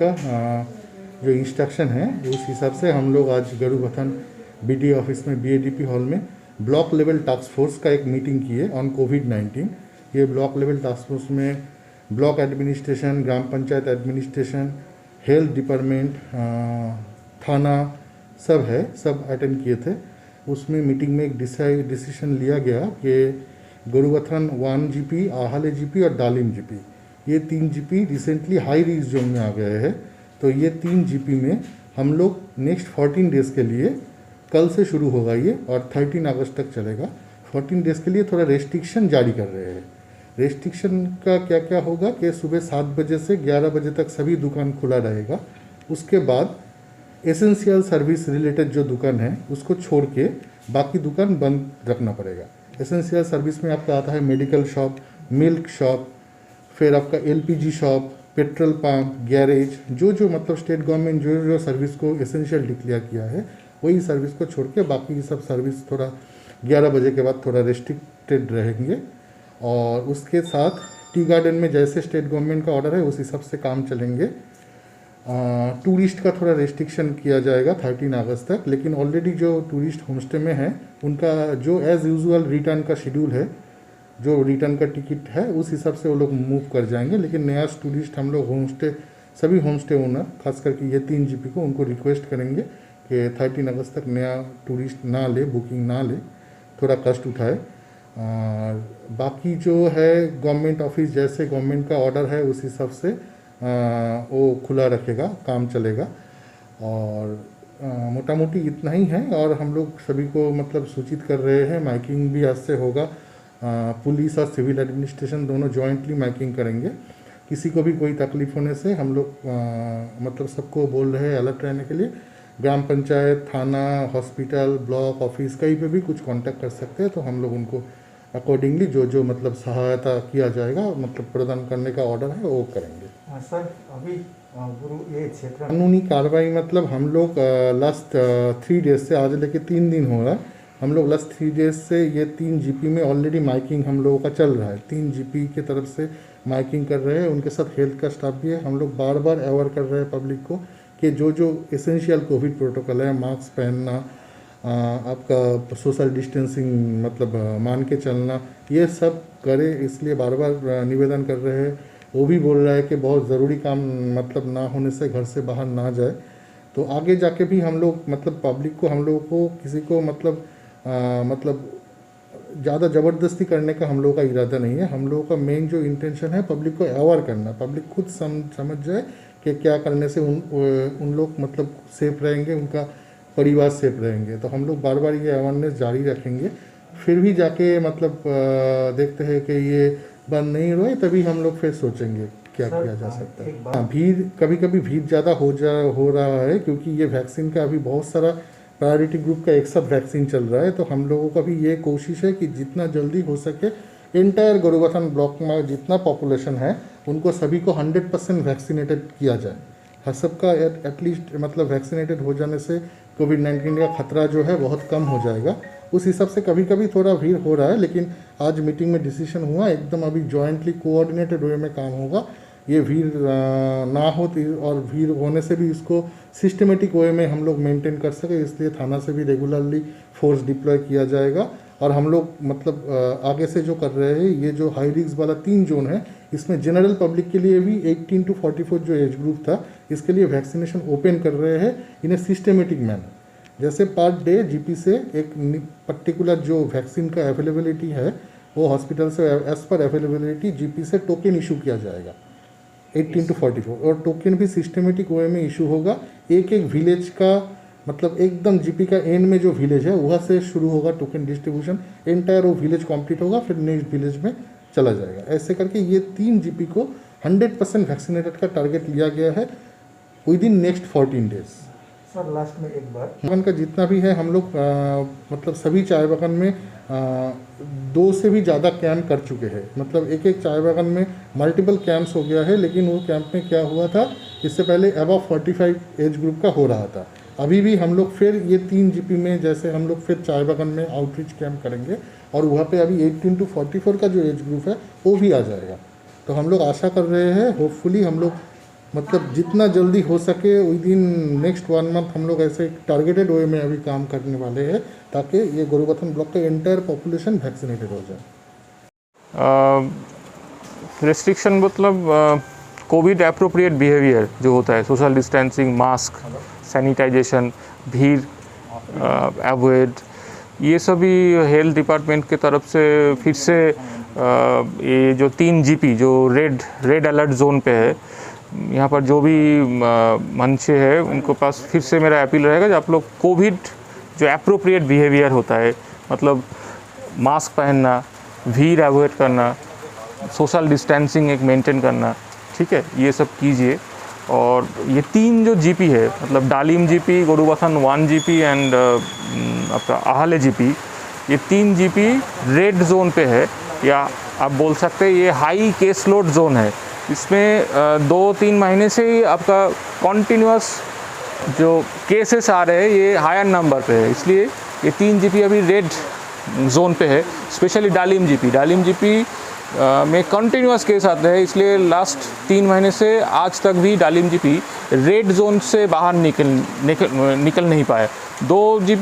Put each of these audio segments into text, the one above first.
का जो इंस्ट्रक्शन है उस हिसाब से हम लोग आज गरुबथान बीडी ऑफिस में बीएडीपी हॉल में ब्लॉक लेवल टास्क फोर्स का एक मीटिंग किए ऑन कोविड-19। ये ब्लॉक लेवल टास्क फोर्स में ब्लॉक एडमिनिस्ट्रेशन, ग्राम पंचायत एडमिनिस्ट्रेशन, हेल्थ डिपार्टमेंट, थाना सब है, सब अटेंड किए थे। उसमें मीटिंग में एक डिसीजन लिया गया कि गरुबथान 1 जीपी, आहाले जीपी और डालिम जीपी, ये 3 GP recently high risk zone में आ गए हैं। तो ये 3 जीपी में हम लोग नेक्स्ट 14 डेज़ के लिए, कल से शुरू होगा ये और 13 अगस्त तक चलेगा। 14 डेज़ के लिए थोड़ा रेस्ट्रिक्शन जारी कर रहे हैं। रेस्ट्रिक्शन का क्या क्या होगा कि सुबह 7 बजे से 11 बजे तक सभी दुकान खुला रहेगा। उसके बाद एसेंशियल सर्विस रिलेटेड जो दुकान है उसको छोड़ के बाकी दुकान बंद रखना पड़ेगा। एसेंशियल सर्विस में आपका आता है मेडिकल शॉप, मिल्क शॉप, फिर आपका LPG shop, petrol pump, garage, जो मतलब स्टेट गवर्नमेंट जो सर्विस को एसेंशियल डिक्लेयर किया है वही सर्विस को छोड़ के बाकी सब सर्विस थोड़ा 11 बजे के बाद थोड़ा रेस्ट्रिक्टेड रहेंगे। और उसके साथ टी गार्डन में जैसे स्टेट गवर्नमेंट का ऑर्डर है उस हिसाब से काम चलेंगे। टूरिस्ट का थोड़ा रेस्ट्रिक्शन किया जाएगा 13 अगस्त तक, लेकिन ऑलरेडी जो टूरिस्ट होमस्टे में है उनका जो एज़ यूजुअल रिटर्न का शेड्यूल है, जो रिटर्न का टिकट है उस हिसाब से वो लोग मूव कर जाएंगे। लेकिन नया टूरिस्ट हम लोग होमस्टे, सभी होमस्टे ओनर खास करके ये 3 जीपी को उनको रिक्वेस्ट करेंगे कि 13 अगस्त तक नया टूरिस्ट ना ले, बुकिंग ना ले, थोड़ा कष्ट उठाए। बाकी जो है गवर्नमेंट ऑफिस जैसे गवर्नमेंट का ऑर्डर है उस हिसाब से वो खुला रखेगा, काम चलेगा। और मोटा मोटी इतना ही है। और हम लोग सभी को मतलब सूचित कर रहे हैं, माइकिंग भी आज से होगा। पुलिस और सिविल एडमिनिस्ट्रेशन दोनों जॉइंटली माइकिंग करेंगे। किसी को भी कोई तकलीफ होने से हम लोग मतलब सबको बोल रहे हैं अलर्ट रहने के लिए। ग्राम पंचायत, थाना, हॉस्पिटल, ब्लॉक ऑफिस कहीं पे भी कुछ कांटेक्ट कर सकते हैं, तो हम लोग उनको अकॉर्डिंगली जो मतलब सहायता किया जाएगा, मतलब प्रदान करने का ऑर्डर है वो करेंगे। सर अभी गुरु ये क्षेत्र कानूनी कार्रवाई मतलब हम लोग लास्ट 3 डेज से, आज लेके 3 दिन हो रहा है, हम लोग लास्ट 3 डेज से ये 3 जीपी में ऑलरेडी माइकिंग हम लोगों का चल रहा है। 3 जीपी की तरफ से माइकिंग कर रहे हैं, उनके साथ हेल्थ का स्टाफ भी है। हम लोग बार बार अवेयर कर रहे हैं पब्लिक को कि जो एसेंशियल कोविड प्रोटोकॉल है, मास्क पहनना, आपका सोशल डिस्टेंसिंग मतलब मान के चलना, ये सब करे, इसलिए बार बार निवेदन कर रहे हैं। वो भी बोल रहा है कि बहुत ज़रूरी काम मतलब ना होने से घर से बाहर ना जाए। तो आगे जाके भी हम लोग मतलब पब्लिक को, हम लोगों को किसी को मतलब ज़्यादा ज़बरदस्ती करने का हम लोगों का इरादा नहीं है। हम लोगों का मेन जो इंटेंशन है पब्लिक को अवेयर करना, पब्लिक खुद समझ जाए कि क्या करने से उन लोग मतलब सेफ रहेंगे, उनका परिवार सेफ रहेंगे। तो हम लोग बार बार ये अवेयरनेस जारी रखेंगे। फिर भी जाके मतलब देखते हैं कि ये बंद नहीं हुआ, तभी हम लोग फिर सोचेंगे क्या किया जा सकता है। हाँ, भीड़ कभी कभी भीड़ ज़्यादा हो रहा है क्योंकि ये वैक्सीन का अभी बहुत सारा प्रायोरिटी ग्रुप का एक साथ वैक्सीन चल रहा है। तो हम लोगों का भी ये कोशिश है कि जितना जल्दी हो सके एंटायर गरुबथान ब्लॉक में जितना पॉपुलेशन है उनको सभी को 100% वैक्सीनेटेड किया जाए। हर सबका एटलीस्ट मतलब वैक्सीनेटेड हो जाने से कोविड-19 का खतरा जो है बहुत कम हो जाएगा। उस हिसाब से कभी कभी थोड़ा भीड़ हो रहा है, लेकिन आज मीटिंग में डिसीजन हुआ एकदम अभी जॉइंटली कोऑर्डिनेटेड वे में काम होगा। ये भीड़ ना हो और भीड़ होने से भी इसको सिस्टमेटिक वे में हम लोग मेंटेन कर सके, इसलिए थाना से भी रेगुलरली फोर्स डिप्लॉय किया जाएगा। और हम लोग मतलब आगे से जो कर रहे हैं, ये जो हाई रिस्क वाला 3 जोन है इसमें जनरल पब्लिक के लिए भी 18 to 44 जो एज ग्रुप था इसके लिए वैक्सीनेशन ओपन कर रहे हैं इन ए सिस्टमेटिक मैनर। जैसे पर डे जीपी से एक पर्टिकुलर जो वैक्सीन का अवेलेबिलिटी है वो हॉस्पिटल से एज पर अवेलेबिलिटी जीपी से टोकन इशू किया जाएगा 18 to 44, और टोकन भी सिस्टमेटिक वे में इशू होगा। एक विलेज का मतलब एकदम जीपी का एंड में जो विलेज है वहाँ से शुरू होगा टोकन डिस्ट्रीब्यूशन, एंटायर वो विलेज कंप्लीट होगा, फिर नेक्स्ट विलेज में चला जाएगा। ऐसे करके ये 3 जीपी को 100% वैक्सीनेटेड का टारगेट लिया गया है with in next 14 days. Sir last में एक बार बागान का जितना भी है हम लोग मतलब सभी चाय बागान में 2 से भी ज़्यादा कैंप कर चुके हैं। मतलब एक चाय बागान में मल्टीपल कैंप्स हो गया है, लेकिन वो कैंप में क्या हुआ था, इससे पहले अबव 45 एज ग्रुप का हो रहा था। अभी भी हम लोग फिर ये 3 जीपी में जैसे हम लोग फिर चाय बागान में आउटरीच कैंप करेंगे और वहाँ पे अभी 18 to 44 का जो एज ग्रुप है वो भी आ जाएगा। तो हम लोग आशा कर रहे हैं होपफुली हम लोग मतलब जितना जल्दी हो सके विद इन नेक्स्ट 1 मंथ हम लोग ऐसे टारगेटेड वे में अभी काम करने वाले हैं ताकि ये गोरुबथान ब्लॉक का एंटायर पॉपुलेशन वैक्सीनेटेड हो जाए। रेस्ट्रिक्शन मतलब कोविड एप्रोप्रिएट बिहेवियर जो होता है, सोशल डिस्टेंसिंग, मास्क, सैनिटाइजेशन, भीड़ अवॉइड, ये सभी हेल्थ डिपार्टमेंट के तरफ से फिर से ये जो 3 जीपी जो रेड अलर्ट जोन पे है, यहाँ पर जो भी मनुष्य है उनको पास फिर से मेरा अपील रहेगा कि आप लोग कोविड जो एप्रोप्रिएट बिहेवियर होता है, मतलब मास्क पहनना, भीड़ अवॉइड करना, सोशल डिस्टेंसिंग एक मेंटेन करना, ठीक है, ये सब कीजिए। और ये 3 जो जीपी है, मतलब डालिम जीपी, गोरुबथान 1 जीपी एंड आपका आहाले जीपी, ये 3 जीपी रेड जोन पे है, या आप बोल सकते हैं ये हाई केस लोड जोन है। इसमें 2-3 महीने से ही आपका कॉन्टीन्यूअस जो केसेस आ रहे हैं ये हायर नंबर पे है, इसलिए ये 3 जीपी अभी रेड जोन पे है। स्पेशली डालिम जीपी में कंटिन्यूअस केस आते हैं, इसलिए लास्ट 3 महीने से आज तक भी डालिम जीपी रेड जोन से बाहर निकल नहीं पाए।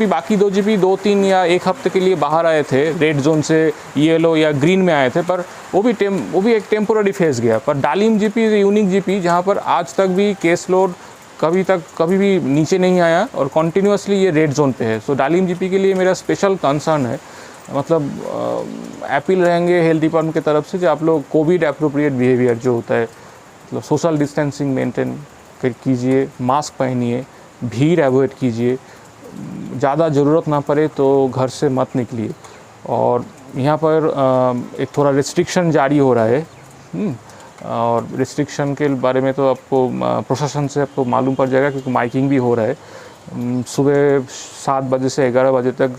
बाकी 2 जीपी 2-3 या 1 हफ्ते के लिए बाहर आए थे, रेड जोन से येलो या ग्रीन में आए थे, पर वो भी एक टेम्पोररी फेज गया। पर डालिम जीपी यूनिक जीपी जहाँ पर आज तक भी केस लोड कभी भी नीचे नहीं आया और कॉन्टीन्यूसली ये रेड जोन पे है। सो डालिम जीपी के लिए मेरा स्पेशल कंसर्न है, मतलब अपील रहेंगे हेल्थ डिपार्टमेंट की तरफ से कि आप लोग कोविड एप्रोप्रिएट बिहेवियर जो होता है, मतलब सोशल डिस्टेंसिंग मेंटेन कीजिए, मास्क पहनिए, भीड़ अवॉइड कीजिए, ज़्यादा ज़रूरत ना पड़े तो घर से मत निकलिए। और यहाँ पर एक थोड़ा रिस्ट्रिक्शन जारी हो रहा है, और रिस्ट्रिक्शन के बारे में तो आपको प्रशासन से आपको मालूम पड़ जाएगा, क्योंकि माइकिंग भी हो रहा है। सुबह 7 बजे से 11 बजे तक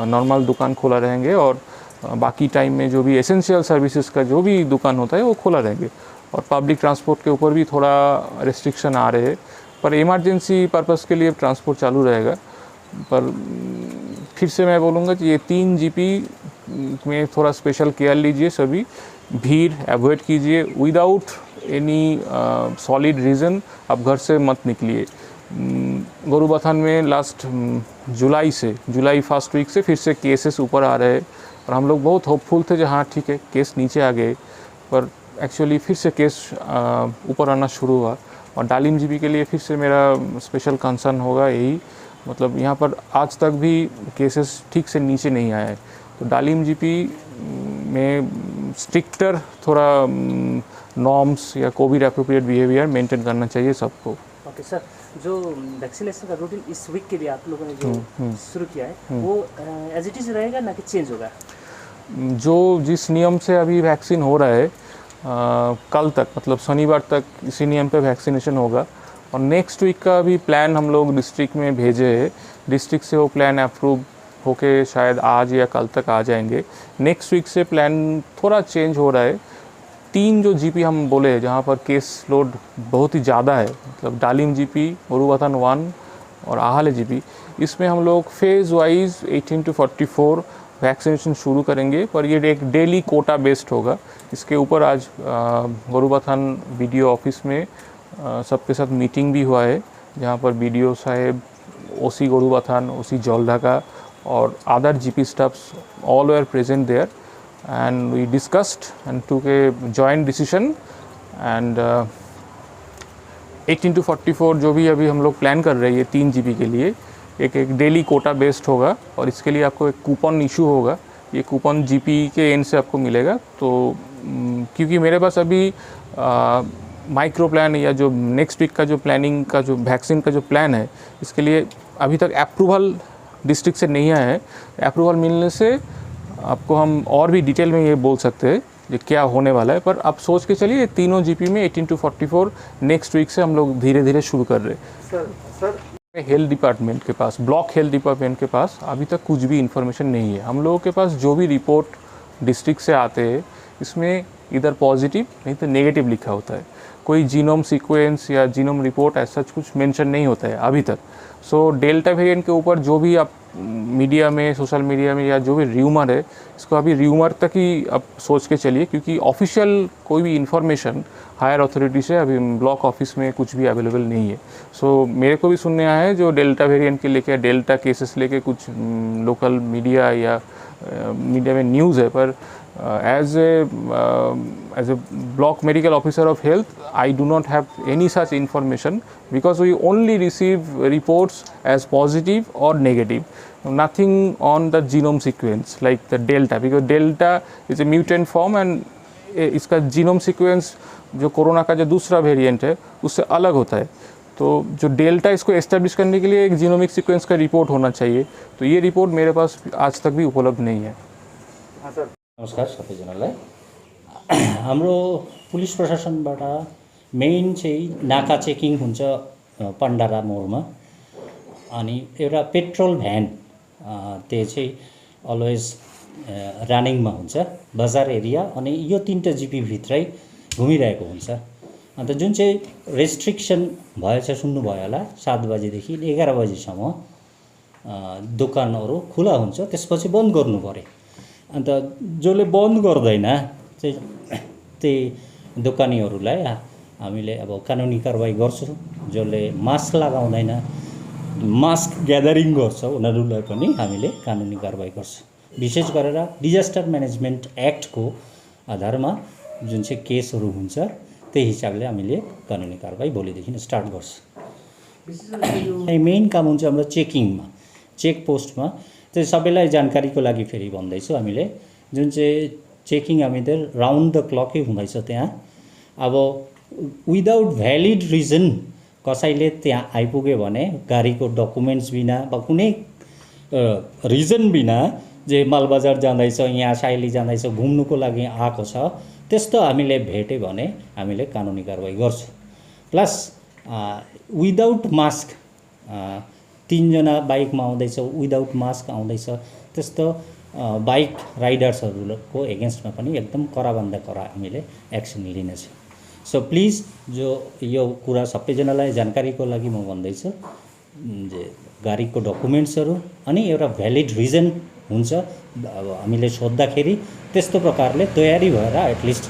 नॉर्मल दुकान खोला रहेंगे, और बाकी टाइम में जो भी एसेंशियल सर्विसेज का जो भी दुकान होता है वो खोला रहेंगे। और पब्लिक ट्रांसपोर्ट के ऊपर भी थोड़ा रिस्ट्रिक्शन आ रहे हैं, पर इमरजेंसी पर्पस के लिए ट्रांसपोर्ट चालू रहेगा। पर फिर से मैं बोलूँगा कि ये 3 जीपी में थोड़ा स्पेशल केयर लीजिए, सभी भीड़ अवॉइड कीजिए, विदाउट एनी सॉलिड रीज़न आप घर से मत निकलिए। गोरुबथान में लास्ट जुलाई फर्स्ट वीक से फिर से केसेस ऊपर आ रहे हैं, और हम लोग बहुत होपफुल थे कि हाँ ठीक है केस नीचे आ गए, पर एक्चुअली फिर से केस ऊपर आना शुरू हुआ। और डालिम जीपी के लिए फिर से मेरा स्पेशल कंसर्न होगा यही, मतलब यहाँ पर आज तक भी केसेस ठीक से नीचे नहीं आए, तो डालिम जीपी में स्ट्रिक्टर थोड़ा नॉर्म्स या कोविड एप्रोप्रिएट बिहेवियर मेंटेन करना चाहिए सबको। ओके सर, जो वैक्सीनेशन का रूटीन इस वीक के लिए आप लोगों ने जो शुरू किया है वो एज इट इज़ रहेगा ना कि चेंज होगा? जो जिस नियम से अभी वैक्सीन हो रहा है कल तक, मतलब शनिवार तक इसी नियम पे वैक्सीनेशन होगा। और नेक्स्ट वीक का भी प्लान हम लोग डिस्ट्रिक्ट में भेजे है, डिस्ट्रिक्ट से वो प्लान अप्रूव होके शायद आज या कल तक आ जाएंगे। नेक्स्ट वीक से प्लान थोड़ा चेंज हो रहा है। 3 जो जीपी हम बोले हैं जहाँ पर केस लोड बहुत ही ज़्यादा है, मतलब डालिम जीपी, गोरुबथान 1 और आहाले जीपी, इसमें हम लोग फेज़ वाइज 18 to 44 वैक्सीनेशन शुरू करेंगे, पर ये एक डेली कोटा बेस्ड होगा। इसके ऊपर आज गोरुबथान बीडीओ ऑफिस में सबके साथ मीटिंग भी हुआ है, जहाँ पर बीडीओ साहेब, ओसी गोरुबथान, ओसी जौलढाका और other GP staffs all were present there, and we discussed and took a joint decision, and 18 to 44 जो भी अभी हम लोग प्लान कर रहे हैं 3 जीपी के लिए, एक डेली कोटा बेस्ड होगा, और इसके लिए आपको एक कूपन इशू होगा। ये कूपन जीपी के एंड से आपको मिलेगा। तो क्योंकि मेरे पास अभी माइक्रो प्लान या जो नेक्स्ट वीक का जो प्लानिंग का जो वैक्सीन का जो प्लान है, इसके लिए अभी तक अप्रूवल डिस्ट्रिक्ट से नहीं आया है। अप्रूवल मिलने से आपको हम और भी डिटेल में ये बोल सकते हैं ये क्या होने वाला है, पर आप सोच के चलिए तीनों जीपी में 18 to 44 नेक्स्ट वीक से हम लोग धीरे धीरे शुरू कर रहे हैं। सर हेल्थ डिपार्टमेंट के पास, ब्लॉक हेल्थ डिपार्टमेंट के पास अभी तक कुछ भी इन्फॉर्मेशन नहीं है। हम लोगों के पास जो भी रिपोर्ट डिस्ट्रिक्ट से आते हैं इसमें इधर पॉजिटिव नहीं तो नेगेटिव लिखा होता है। कोई जीनोम सीक्वेंस या जीनोम रिपोर्ट ऐसा कुछ मेंशन नहीं होता है अभी तक। सो डेल्टा वेरिएंट के ऊपर जो भी आप मीडिया में, सोशल मीडिया में या जो भी र्यूमर है, इसको अभी र्यूमर तक ही आप सोच के चलिए, क्योंकि ऑफिशियल कोई भी इन्फॉर्मेशन हायर अथॉरिटी से अभी ब्लॉक ऑफिस में कुछ भी अवेलेबल नहीं है। सो मेरे को भी सुनने आया है जो डेल्टा वेरिएंट के लेके, डेल्टा केसेस लेके कुछ लोकल मीडिया या मीडिया में न्यूज़ है, पर as a block medical officer of health I do not have any such information, because we only receive reports as positive or negative, nothing on the genome sequence like the delta, because delta is a mutant form and इसका genome sequence जो corona का जो दूसरा variant है उससे अलग होता है। तो जो डेल्टा इसको एस्टेब्लिश करने के लिए एक जीनोमिक सीक्वेंस का रिपोर्ट होना चाहिए, तो ये रिपोर्ट मेरे पास आज तक भी उपलब्ध नहीं है। नमस्कार सबैजनालाई। हाम्रो पुलिस प्रशासनबाट मेन चाहिँ नाका चेकिङ हुन्छ पण्डारा मोडमा, अनि एउटा पेट्रोल भ्यान त्यो चाहिँ अलवेज रनिङमा हुन्छ बजार एरिया, अनि यो 3टा जिपीभित्रै घुमिरहेको हुन्छ। अन्त जुन चाहिँ रेस्ट्रिक्सन भएछ सुन्नुभयो होला, 7 बजेदेखि 11 बजेसम्म दोकानहरू खुला हुन्छ, त्यसपछि बन्द गर्नु पर्यो। अन्त जसले बन्द गर्दैन चाहिँ त्यही दोकानीहरूलाई हामीले अब कानुनी कारबाही गर्छौँ। जसले मास्क लगाउँदैन, मास्क ग्यादरिङ गर्छ, उनीहरूलाई पनि हामीले कानुनी कारबाही गर्छौँ। विशेष गरेर डिजास्टर म्यानेजमेन्ट एक्टको आधारमा जुन चाहिँ केसहरू हुन्छ त्यही हिसाबले हामीले कानुनी कारबाही भोलिदेखि स्टार्ट गर्छौँ। मेन काम हुन्छ हाम्रो चेकिङमा, चेक पोस्टमा। त्यो सबैलाई जानकारीको लागि फेरि भन्दैछु, हामीले जुन चाहिँ चेकिङ हामीले राउन्ड द क्लकै हुँदैछ त्यहाँ। अब विदाउट भ्यालिड रिजन कसैले त्यहाँ आइपुग्यो भने गाडीको डकुमेन्ट्स बिना वा कुनै रिजन बिना जे मालबजार जाँदैछ, यहाँ साइली जाँदैछ, घुम्नुको लागि आएको छ, त्यस्तो हामीले भेट्यो भने हामीले कानुनी कारबाही गर्छौँ। प्लस विदाउट मास्क 3 जना बाइकमा आउँदैछ, विदाउट मास्क आउँदैछ, त्यस्तो बाइक राइडर्सहरूको एगेन्स्टमा पनि एकदम कराभन्दा कडा हामीले एक्सन लिनेछौँ। सो प्लिज जो यो कुरा सबैजनालाई जानकारीको लागि म भन्दैछु, जे गाडीको डकुमेन्ट्सहरू अनि एउटा भ्यालिड रिजन हुन्छ, अब हामीले सोद्धाखेरि त्यस्तो प्रकारले तयारी भएर एटलिस्ट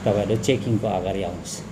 तपाईँहरूले चेकिङको अगाडि आउनुहोस्।